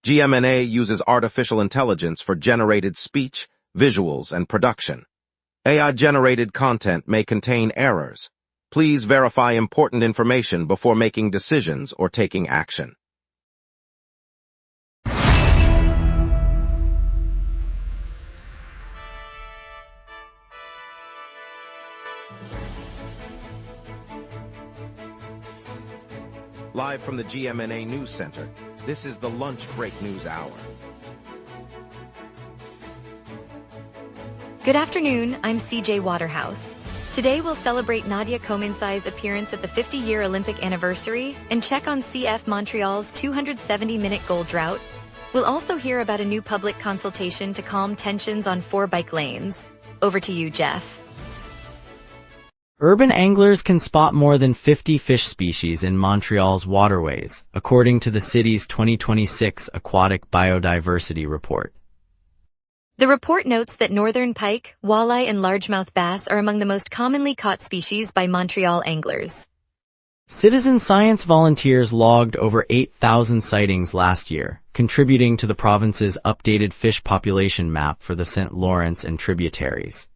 GMNA uses artificial intelligence for generated speech, visuals, and production. AI-generated content may contain errors. Please verify important information before making decisions or taking action. Live from the GMNA News Center, this is the Lunch Break News Hour. Good afternoon, I'm CJ Waterhouse. Today we'll celebrate Nadia Comaneci's appearance at the 50-year Olympic anniversary and check on CF Montreal's 270-minute goal drought. We'll also hear about a new public consultation to calm tensions on 4 bike lanes. Over to you, Jeff. Urban anglers can spot more than 50 fish species in Montreal's waterways, according to the city's 2026 Aquatic Biodiversity Report. The report notes that northern pike, walleye, and largemouth bass are among the most commonly caught species by Montreal anglers. Citizen science volunteers logged over 8,000 sightings last year, contributing to the province's updated fish population map for the St. Lawrence and tributaries.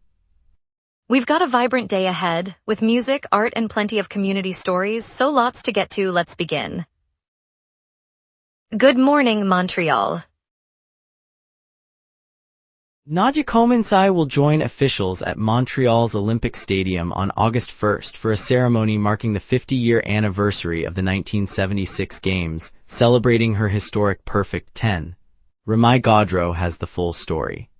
We've got a vibrant day ahead, with music, art, and plenty of community stories, so lots to get to. Let's begin. Good morning, Montreal. Nadia Comaneci will join officials at Montreal's Olympic Stadium on August 1st for a ceremony marking the 50-year anniversary of the 1976 Games, celebrating her historic Perfect 10. Ramai Gaudreau has the full story.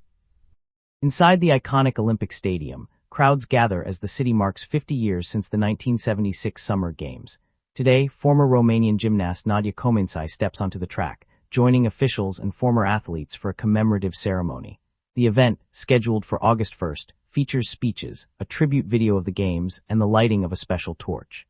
Inside the iconic Olympic Stadium, crowds gather as the city marks 50 years since the 1976 Summer Games. Today, former Romanian gymnast Nadia Comaneci steps onto the track, joining officials and former athletes for a commemorative ceremony. The event, scheduled for August 1st, features speeches, a tribute video of the Games, and the lighting of a special torch.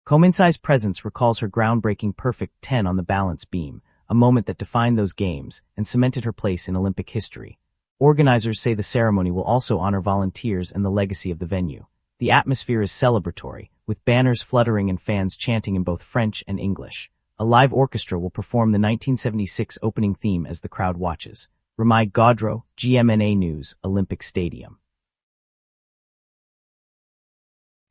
Comaneci's presence recalls her groundbreaking Perfect 10 on the balance beam, a moment that defined those Games and cemented her place in Olympic history. Organizers say the ceremony will also honor volunteers and the legacy of the venue. The atmosphere is celebratory, with banners fluttering and fans chanting in both French and English. A live orchestra will perform the 1976 opening theme as the crowd watches. Ramai Gaudreau, GMNA News, Olympic Stadium.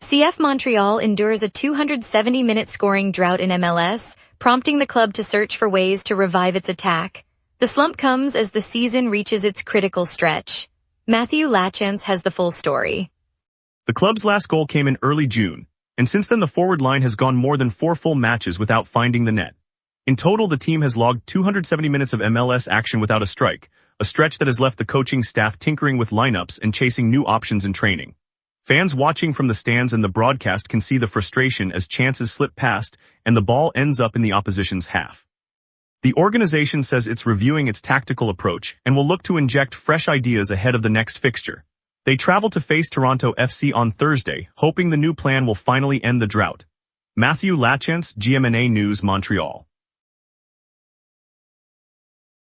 CF Montreal endures a 270-minute scoring drought in MLS, prompting the club to search for ways to revive its attack. The slump comes as the season reaches its critical stretch. Matthew Lachance has the full story. The club's last goal came in early June, and since then the forward line has gone more than 4 full matches without finding the net. In total, the team has logged 270 minutes of MLS action without a strike, a stretch that has left the coaching staff tinkering with lineups and chasing new options in training. Fans watching from the stands and the broadcast can see the frustration as chances slip past and the ball ends up in the opposition's half. The organization says it's reviewing its tactical approach and will look to inject fresh ideas ahead of the next fixture. They travel to face Toronto FC on Thursday, hoping the new plan will finally end the drought. Matthew Lachance, GMNA News, Montreal.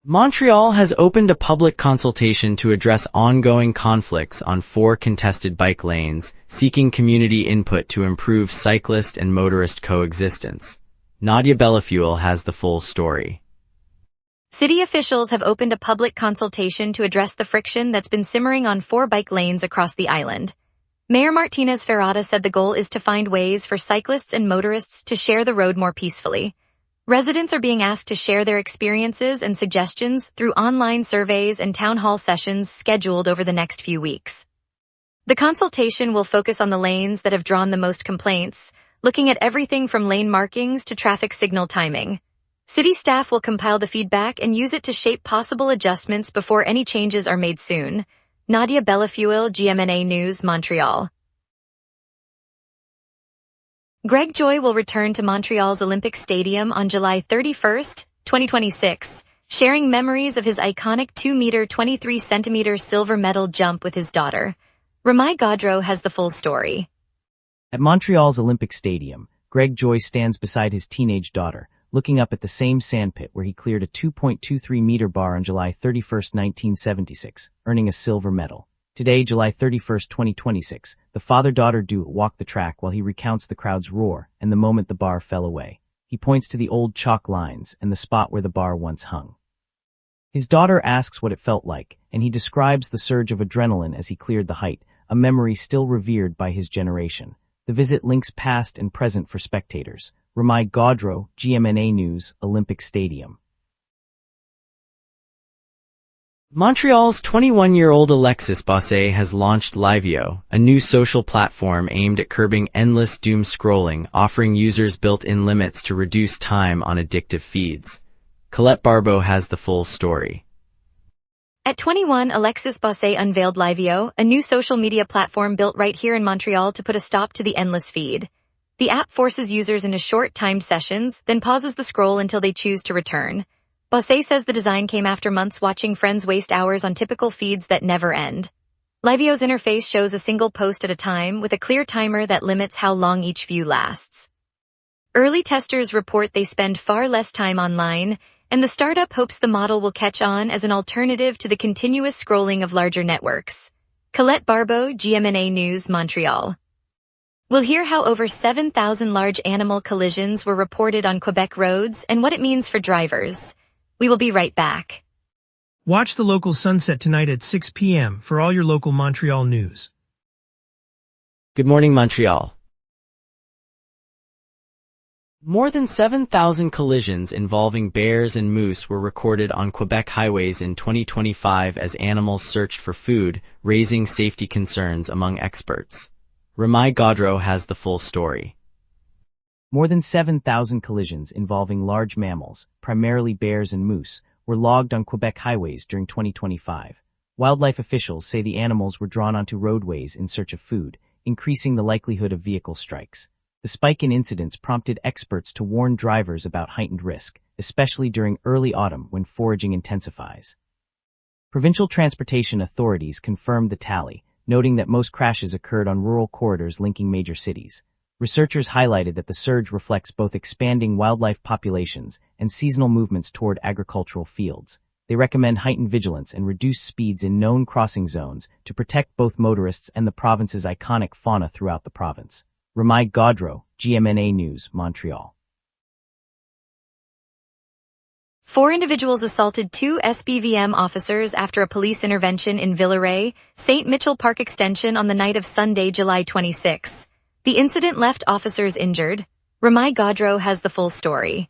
Montreal has opened a public consultation to address ongoing conflicts on 4 contested bike lanes, seeking community input to improve cyclist and motorist coexistence. Nadia Bellafuel has the full story. City officials have opened a public consultation to address the friction that's been simmering on 4 bike lanes across the island. Mayor Martinez Ferrada said the goal is to find ways for cyclists and motorists to share the road more peacefully. Residents are being asked to share their experiences and suggestions through online surveys and town hall sessions scheduled over the next few weeks. The consultation will focus on the lanes that have drawn the most complaints, looking at everything from lane markings to traffic signal timing. City staff will compile the feedback and use it to shape possible adjustments before any changes are made soon. Nadia Bellafuel, GMNA News, Montreal. Greg Joy will return to Montreal's Olympic Stadium on July 31st, 2026, sharing memories of his iconic 2-meter 23-centimeter silver medal jump with his daughter. Ramai Gaudreau has the full story. At Montreal's Olympic Stadium, Greg Joy stands beside his teenage daughter, looking up at the same sandpit where he cleared a 2.23-meter bar on July 31, 1976, earning a silver medal. Today, July 31, 2026, the father-daughter duo walk the track while he recounts the crowd's roar and the moment the bar fell away. He points to the old chalk lines and the spot where the bar once hung. His daughter asks what it felt like, and he describes the surge of adrenaline as he cleared the height, a memory still revered by his generation. The visit links past and present for spectators. Ramai Gaudreau, GMNA News, Olympic Stadium. Montreal's 21-year-old Alexis Bossé has launched Livio, a new social platform aimed at curbing endless doom scrolling, offering users built-in limits to reduce time on addictive feeds. Colette Barbeau has the full story. At 21, Alexis Bossé unveiled Livio, a new social media platform built right here in Montreal to put a stop to the endless feed. The app forces users into short, timed sessions, then pauses the scroll until they choose to return. Bossé says the design came after months watching friends waste hours on typical feeds that never end. Livio's interface shows a single post at a time with a clear timer that limits how long each view lasts. Early testers report they spend far less time online, and the startup hopes the model will catch on as an alternative to the continuous scrolling of larger networks. Colette Barbeau, GMNA News, Montreal. We'll hear how over 7,000 large animal collisions were reported on Quebec roads and what it means for drivers. We will be right back. Watch the local sunset tonight at 6 p.m. for all your local Montreal news. Good morning, Montreal. More than 7,000 collisions involving bears and moose were recorded on Quebec highways in 2025 as animals searched for food, raising safety concerns among experts. Ramai Gaudreau has the full story. More than 7,000 collisions involving large mammals, primarily bears and moose, were logged on Quebec highways during 2025. Wildlife officials say the animals were drawn onto roadways in search of food, increasing the likelihood of vehicle strikes. The spike in incidents prompted experts to warn drivers about heightened risk, especially during early autumn when foraging intensifies. Provincial transportation authorities confirmed the tally, noting that most crashes occurred on rural corridors linking major cities. Researchers highlighted that the surge reflects both expanding wildlife populations and seasonal movements toward agricultural fields. They recommend heightened vigilance and reduced speeds in known crossing zones to protect both motorists and the province's iconic fauna throughout the province. Ramai Gaudreau, GMNA News, Montreal. 4 individuals assaulted 2 SPVM officers after a police intervention in Villeray, St. Mitchell Park Extension on the night of Sunday, July 26. The incident left officers injured. Ramai Gaudreau has the full story.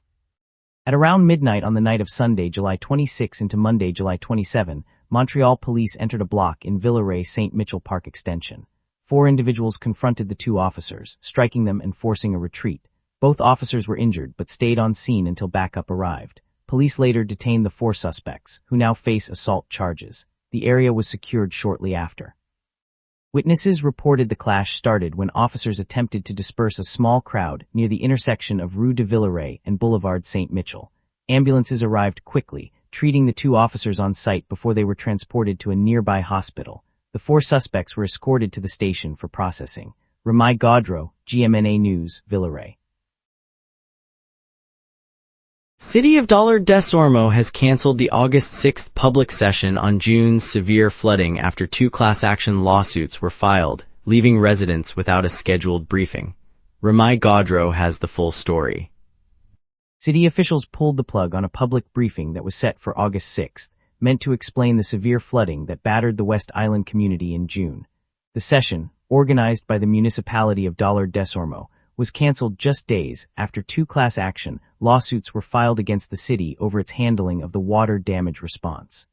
At around midnight on the night of Sunday, July 26 into Monday, July 27, Montreal police entered a block in Villeray St. Mitchell Park Extension. 4 individuals confronted the 2 officers, striking them and forcing a retreat. Both officers were injured but stayed on scene until backup arrived. Police later detained the 4 suspects, who now face assault charges. The area was secured shortly after. Witnesses reported the clash started when officers attempted to disperse a small crowd near the intersection of Rue de Villeray and Boulevard St. Mitchell. Ambulances arrived quickly, treating the 2 officers on site before they were transported to a nearby hospital. The 4 suspects were escorted to the station for processing. Ramai Gaudreau, GMNA News, Villeray. City of Dollard-des-Ormeaux has canceled the August 6th public session on June's severe flooding after 2 class action lawsuits were filed, leaving residents without a scheduled briefing. Ramai Gaudreau has the full story. City officials pulled the plug on a public briefing that was set for August 6th, meant to explain the severe flooding that battered the West Island community in June. The session, organized by the municipality of Dollard-des-Ormeaux, was canceled just days after 2 class action lawsuits were filed against the city over its handling of the water damage response.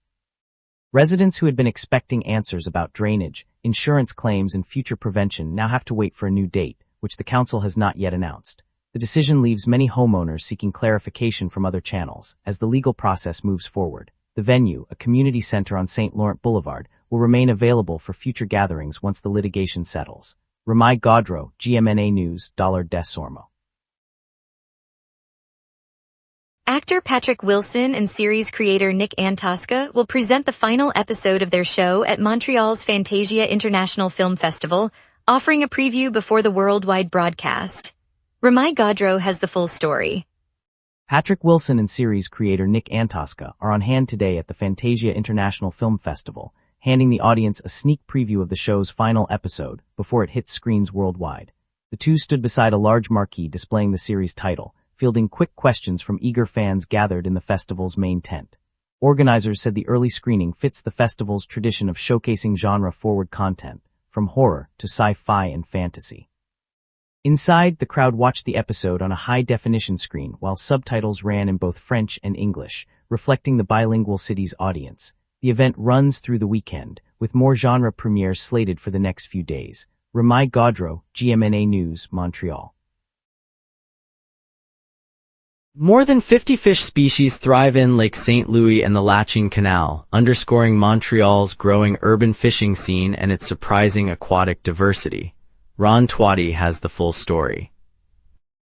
Residents who had been expecting answers about drainage, insurance claims, and future prevention now have to wait for a new date, which the council has not yet announced. The decision leaves many homeowners seeking clarification from other channels as the legal process moves forward. The venue, a community center on St. Laurent Boulevard, will remain available for future gatherings once the litigation settles. Ramai Gaudreau, GMNA News, Dollard-des-Ormeaux. Actor Patrick Wilson and series creator Nick Antosca will present the final episode of their show at Montreal's Fantasia International Film Festival, offering a preview before the worldwide broadcast. Ramai Gaudreau has the full story. Patrick Wilson and series creator Nick Antosca are on hand today at the Fantasia International Film Festival, handing the audience a sneak preview of the show's final episode before it hits screens worldwide. The two stood beside a large marquee displaying the series title, fielding quick questions from eager fans gathered in the festival's main tent. Organizers said the early screening fits the festival's tradition of showcasing genre-forward content, from horror to sci-fi and fantasy. Inside, the crowd watched the episode on a high-definition screen while subtitles ran in both French and English, reflecting the bilingual city's audience. The event runs through the weekend, with more genre premieres slated for the next few days. Ramai Gaudreau, GMNA News, Montreal. More than 50 fish species thrive in Lake St. Louis and the Lachine Canal, underscoring Montreal's growing urban fishing scene and its surprising aquatic diversity. Ron Twatty has the full story.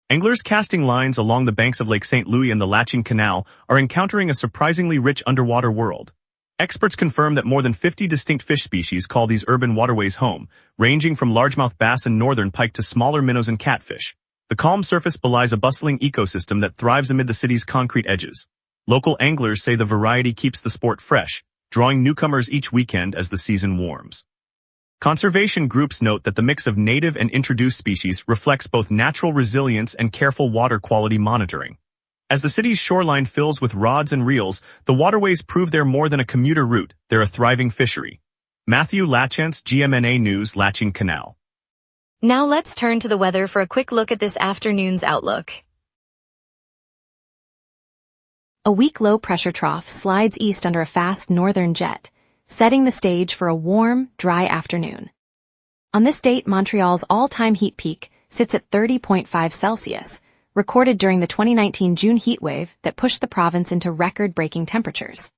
Anglers casting lines along the banks of Lake St. Louis and the Lachine Canal are encountering a surprisingly rich underwater world. Experts confirm that more than 50 distinct fish species call these urban waterways home, ranging from largemouth bass and northern pike to smaller minnows and catfish. The calm surface belies a bustling ecosystem that thrives amid the city's concrete edges. Local anglers say the variety keeps the sport fresh, drawing newcomers each weekend as the season warms. Conservation groups note that the mix of native and introduced species reflects both natural resilience and careful water quality monitoring. As the city's shoreline fills with rods and reels, the waterways prove they're more than a commuter route, they're a thriving fishery. Matthew Lachance, GMNA News, Lachine Canal. Now let's turn to the weather for a quick look at this afternoon's outlook. A weak low-pressure trough slides east under a fast northern jet, setting the stage for a warm, dry afternoon. On this date, Montreal's all-time heat peak sits at 30.5 Celsius, recorded during the 2019 June heatwave that pushed the province into record-breaking temperatures.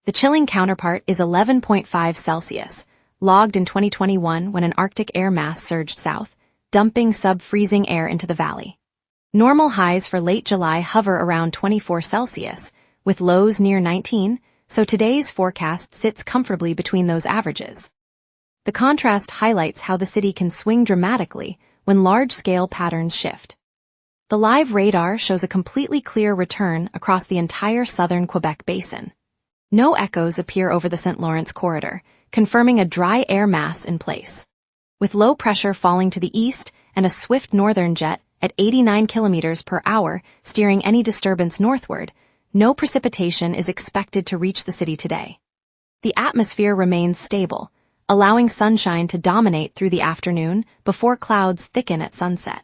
The chilling counterpart is 11.5 Celsius, logged in 2021 when an Arctic air mass surged south, dumping sub-freezing air into the valley. Normal highs for late July hover around 24 Celsius, with lows near 19, so today's forecast sits comfortably between those averages. The contrast highlights how the city can swing dramatically when large-scale patterns shift. The live radar shows a completely clear return across the entire southern Quebec basin. No echoes appear over the St. Lawrence corridor, confirming a dry air mass in place. With low pressure falling to the east and a swift northern jet at 89 kilometers per hour steering any disturbance northward, no precipitation is expected to reach the city today. The atmosphere remains stable, allowing sunshine to dominate through the afternoon before clouds thicken at sunset.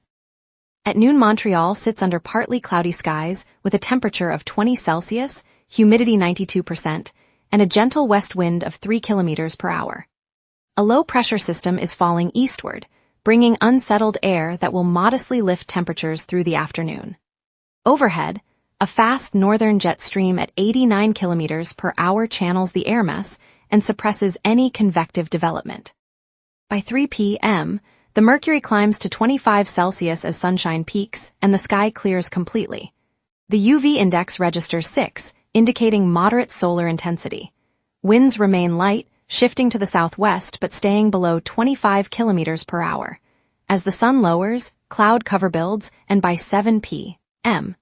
At noon, Montreal sits under partly cloudy skies with a temperature of 20 Celsius, humidity 92%, and a gentle west wind of 3 kilometers per hour. A low-pressure system is falling eastward, bringing unsettled air that will modestly lift temperatures through the afternoon. Overhead, a fast northern jet stream at 89 kilometers per hour channels the air mass and suppresses any convective development. By 3 p.m., the mercury climbs to 25 Celsius as sunshine peaks and the sky clears completely. The UV index registers 6, indicating moderate solar intensity. Winds remain light, shifting to the southwest but staying below 25 kilometers per hour. As the sun lowers, cloud cover builds, and by 7 p.m.,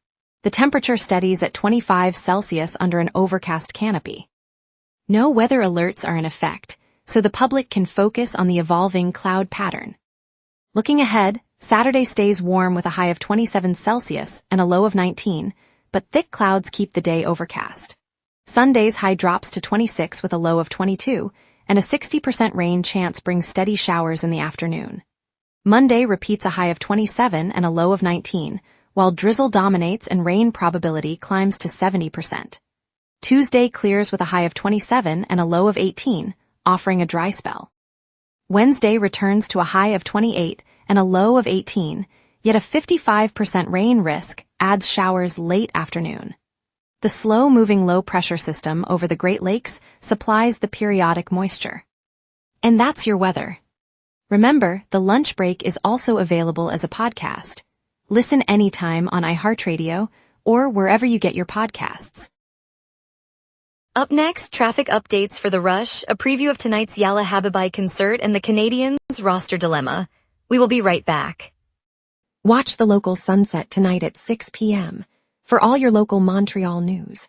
the temperature steadies at 25 Celsius under an overcast canopy. No weather alerts are in effect, so the public can focus on the evolving cloud pattern. Looking ahead, Saturday stays warm with a high of 27 Celsius and a low of 19, but thick clouds keep the day overcast. Sunday's high drops to 26 with a low of 22, and a 60% rain chance brings steady showers in the afternoon. Monday repeats a high of 27 and a low of 19, while drizzle dominates and rain probability climbs to 70%. Tuesday clears with a high of 27 and a low of 18, offering a dry spell. Wednesday returns to a high of 28 and a low of 18, yet a 55% rain risk adds showers late afternoon. The slow-moving low-pressure system over the Great Lakes supplies the periodic moisture. And that's your weather. Remember, the lunch break is also available as a podcast. Listen anytime on iHeartRadio or wherever you get your podcasts. Up next, traffic updates for The Rush, a preview of tonight's Yalla Habibi concert and the Canadiens' roster dilemma. We will be right back. Watch the local sunset tonight at 6 p.m. for all your local Montreal news.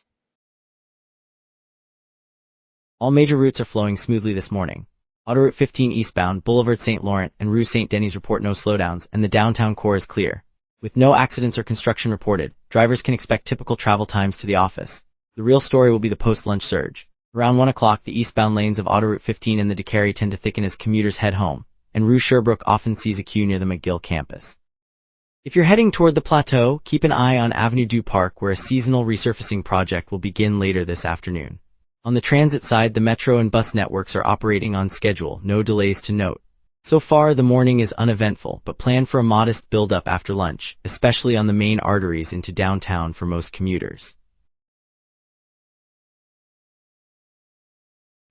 All major routes are flowing smoothly this morning. Autoroute 15 eastbound, Boulevard St. Laurent, and Rue St. Denis report no slowdowns, and the downtown core is clear. With no accidents or construction reported, drivers can expect typical travel times to the office. The real story will be the post-lunch surge. Around 1 o'clock, the eastbound lanes of Autoroute 15 and the DeCarry tend to thicken as commuters head home, and Rue Sherbrooke often sees a queue near the McGill campus. If you're heading toward the plateau, keep an eye on Avenue du Parc, where a seasonal resurfacing project will begin later this afternoon. On the transit side, the metro and bus networks are operating on schedule, no delays to note. So far, the morning is uneventful, but plan for a modest build-up after lunch, especially on the main arteries into downtown for most commuters.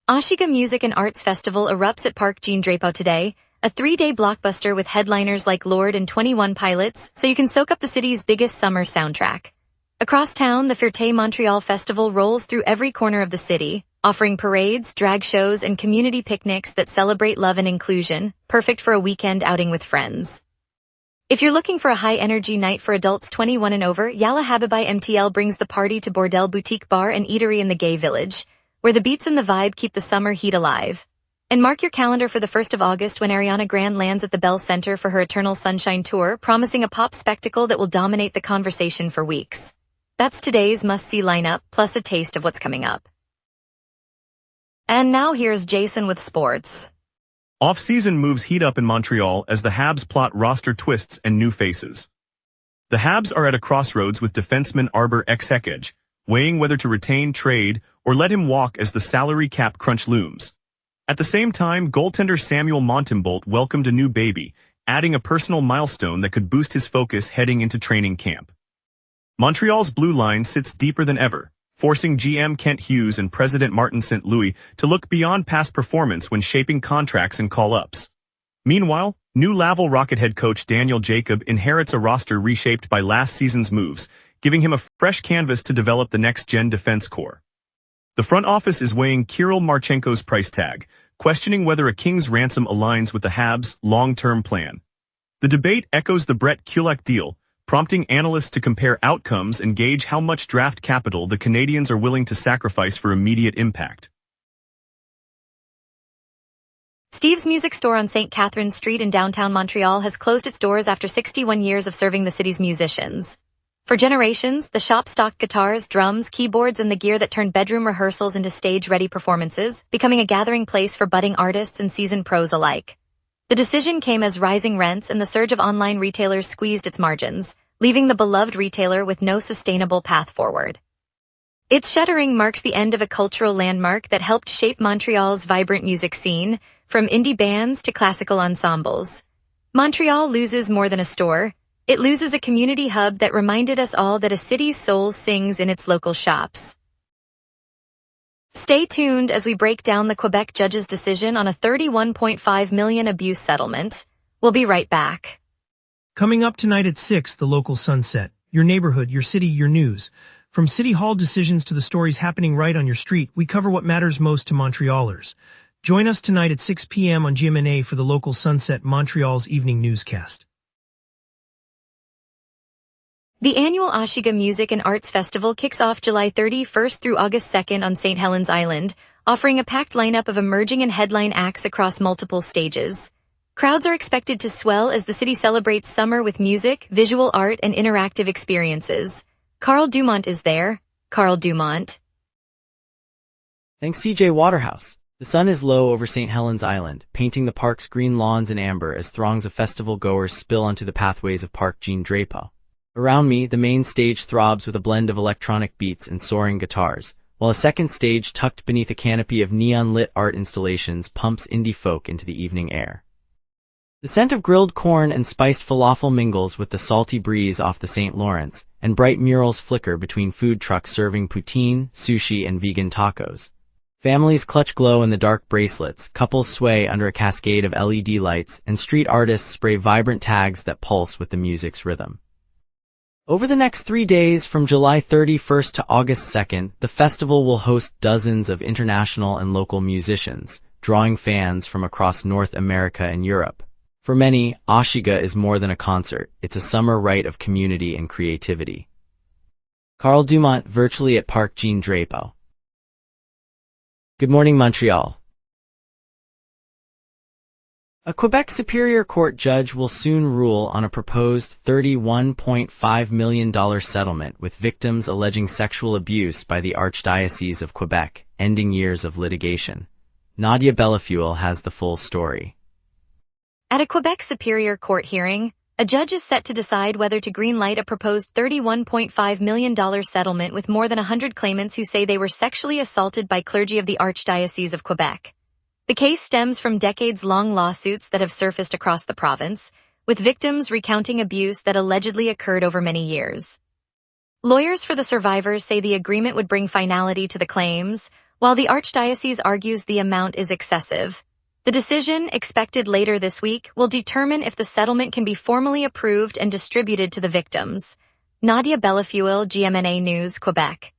Osheaga Music and Arts Festival erupts at Parc Jean-Drapeau today, a 3-day blockbuster with headliners like Lorde and 21 Pilots, so you can soak up the city's biggest summer soundtrack. Across town, the Fierté Montreal Festival rolls through every corner of the city, offering parades, drag shows, and community picnics that celebrate love and inclusion, perfect for a weekend outing with friends. If you're looking for a high-energy night for adults 21 and over, Yalla Habibi MTL brings the party to Bordel Boutique Bar and Eatery in the Gay Village, where the beats and the vibe keep the summer heat alive. And mark your calendar for the 1st of August when Ariana Grande lands at the Bell Center for her Eternal Sunshine Tour, promising a pop spectacle that will dominate the conversation for weeks. That's today's must-see lineup, plus a taste of what's coming up. And now here's Jason with sports. Off-season moves heat up in Montreal as the Habs plot roster twists and new faces. The Habs are at a crossroads with defenseman Arbor Eksekej, weighing whether to retain, trade, or let him walk as the salary cap crunch looms. At the same time, goaltender Samuel Montembeault welcomed a new baby, adding a personal milestone that could boost his focus heading into training camp. Montreal's blue line sits deeper than ever, forcing GM Kent Hughes and President Martin St. Louis to look beyond past performance when shaping contracts and call-ups. Meanwhile, new Laval Rocket head coach Daniel Jacob inherits a roster reshaped by last season's moves, giving him a fresh canvas to develop the next-gen defense core. The front office is weighing Kirill Marchenko's price tag, questioning whether a king's ransom aligns with the Habs' long-term plan. The debate echoes the Brett Kulak deal, prompting analysts to compare outcomes and gauge how much draft capital the Canadiens are willing to sacrifice for immediate impact. Steve's Music Store on St. Catherine Street in downtown Montreal has closed its doors after 61 years of serving the city's musicians. For generations, the shop stocked guitars, drums, keyboards, and the gear that turned bedroom rehearsals into stage-ready performances, becoming a gathering place for budding artists and seasoned pros alike. The decision came as rising rents and the surge of online retailers squeezed its margins, leaving the beloved retailer with no sustainable path forward. Its shuttering marks the end of a cultural landmark that helped shape Montreal's vibrant music scene, from indie bands to classical ensembles. Montreal loses more than a store. It loses a community hub that reminded us all that a city's soul sings in its local shops. Stay tuned as we break down the Quebec judge's decision on a $31.5 million abuse settlement. We'll be right back. Coming up tonight at 6, the local sunset. Your neighborhood, your city, your news. From City Hall decisions to the stories happening right on your street, we cover what matters most to Montrealers. Join us tonight at 6 p.m. on GMna for the local sunset, Montreal's evening newscast. The annual Osheaga Music and Arts Festival kicks off July 31st through August 2nd on St. Helens Island, offering a packed lineup of emerging and headline acts across multiple stages. Crowds are expected to swell as the city celebrates summer with music, visual art, and interactive experiences. Carl Dumont is there. Carl Dumont. Thanks CJ Waterhouse. The sun is low over St. Helens Island, painting the park's green lawns in amber as throngs of festival goers spill onto the pathways of Parc Jean-Drapeau. Around me, the main stage throbs with a blend of electronic beats and soaring guitars, while a second stage tucked beneath a canopy of neon-lit art installations pumps indie folk into the evening air. The scent of grilled corn and spiced falafel mingles with the salty breeze off the St. Lawrence, and bright murals flicker between food trucks serving poutine, sushi, and vegan tacos. Families clutch glow in the dark bracelets, couples sway under a cascade of LED lights, and street artists spray vibrant tags that pulse with the music's rhythm. Over the next 3 days, from July 31st to August 2nd, the festival will host dozens of international and local musicians, drawing fans from across North America and Europe. For many, Osheaga is more than a concert. It's a summer rite of community and creativity. Carl Dumont, virtually at Parc Jean-Drapeau. Good morning, Montreal. A Quebec Superior Court judge will soon rule on a proposed $31.5 million settlement with victims alleging sexual abuse by the Archdiocese of Quebec, ending years of litigation. Nadia Bellafuel has the full story. At a Quebec Superior Court hearing, a judge is set to decide whether to greenlight a proposed $31.5 million settlement with more than 100 claimants who say they were sexually assaulted by clergy of the Archdiocese of Quebec. The case stems from decades-long lawsuits that have surfaced across the province, with victims recounting abuse that allegedly occurred over many years. Lawyers for the survivors say the agreement would bring finality to the claims, while the Archdiocese argues the amount is excessive. The decision, expected later this week, will determine if the settlement can be formally approved and distributed to the victims. Nadia Bellafuel, GMNA News, Quebec.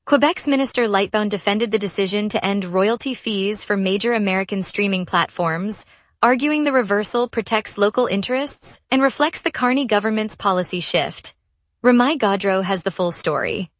Quebec's Minister Lightbound defended the decision to end royalty fees for major American streaming platforms, arguing the reversal protects local interests and reflects the Carney government's policy shift. Ramai Gaudreau has the full story.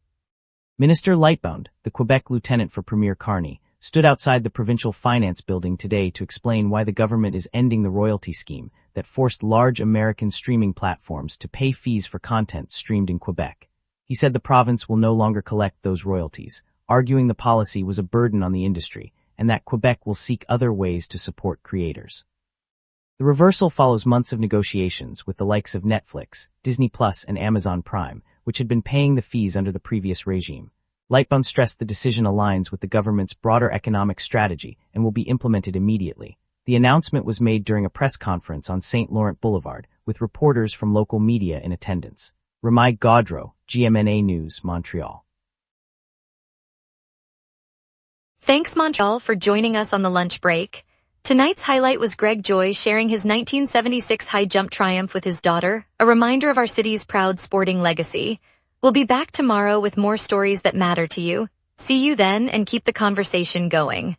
Minister Lightbound, the Quebec lieutenant for Premier Carney, stood outside the provincial finance building today to explain why the government is ending the royalty scheme that forced large American streaming platforms to pay fees for content streamed in Quebec. He said the province will no longer collect those royalties, arguing the policy was a burden on the industry and that Quebec will seek other ways to support creators. The reversal follows months of negotiations with the likes of Netflix, Disney Plus, and Amazon Prime, which had been paying the fees under the previous regime. Lightbound stressed the decision aligns with the government's broader economic strategy and will be implemented immediately. The announcement was made during a press conference on St. Laurent Boulevard, with reporters from local media in attendance. Ramai Gaudreau, GMNA News, Montreal. Thanks, Montreal, for joining us on the lunch break. Tonight's highlight was Greg Joy sharing his 1976 high jump triumph with his daughter, a reminder of our city's proud sporting legacy. We'll be back tomorrow with more stories that matter to you. See you then and keep the conversation going.